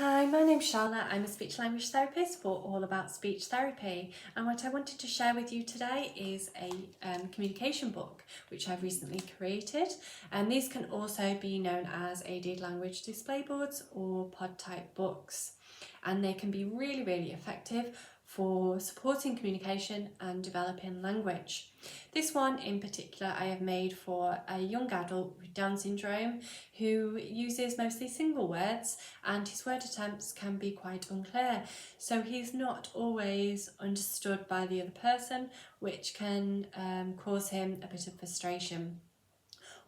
Hi, my name's Charlotte. I'm a speech language therapist for All About Speech Therapy, and what I wanted to share with you today is a communication book which I've recently created, and these can also be known as aided language display boards or pod type books, and they can be really effective for supporting communication and developing language. This one in particular I have made for a young adult with Down syndrome who uses mostly single words, and his word attempts can be quite unclear, so he's not always understood by the other person, which can cause him a bit of frustration.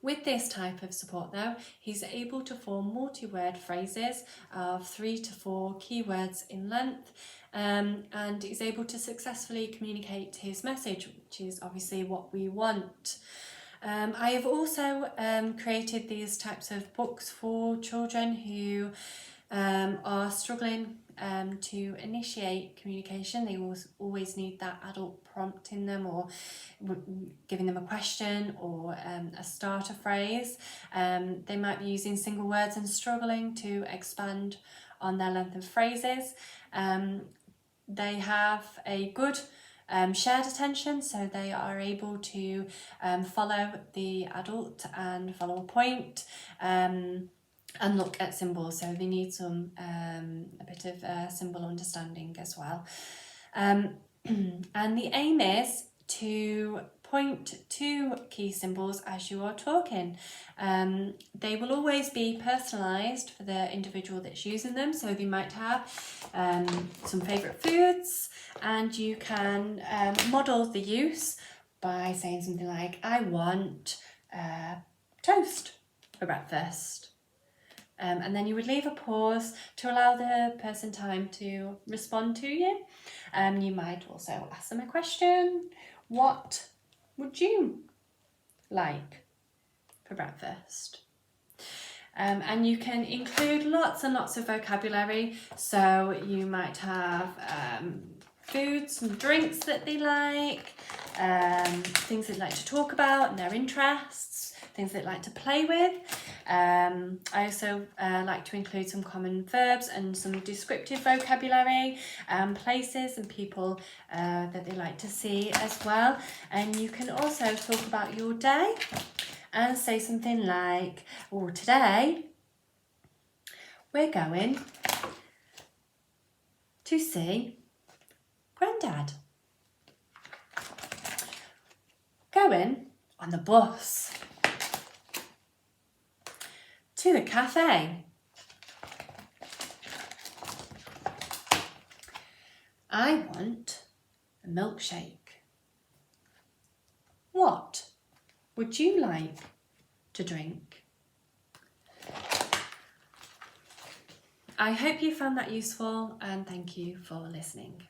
With this type of support though, he's able to form multi-word phrases of 3 to 4 keywords in length, and is able to successfully communicate his message, which is obviously what we want. I have also created these types of books for children who are struggling to initiate communication. They always need that adult prompting them, or giving them a question or a starter phrase. They might be using single words and struggling to expand on their length of phrases. They have a good shared attention, so they are able to follow the adult and follow a point, and look at symbols, so they need some a bit of symbol understanding as well. And the aim is to point to key symbols as you are talking. They will always be personalised for the individual that's using them, so they might have some favourite foods, and you can model the use by saying something like, I want toast for breakfast. And then you would leave a pause to allow the person time to respond to you. You might also ask them a question. What would you like for breakfast? And you can include lots and lots of vocabulary. So you might have foods and drinks that they like, things they'd like to talk about and their interests, things they'd like to play with. I also like to include some common verbs and some descriptive vocabulary, places and people that they like to see as well. And you can also talk about your day and say something like, oh, today we're going to see Grandad. Going on the bus. To the cafe. I want a milkshake. What would you like to drink? I hope you found that useful, and thank you for listening.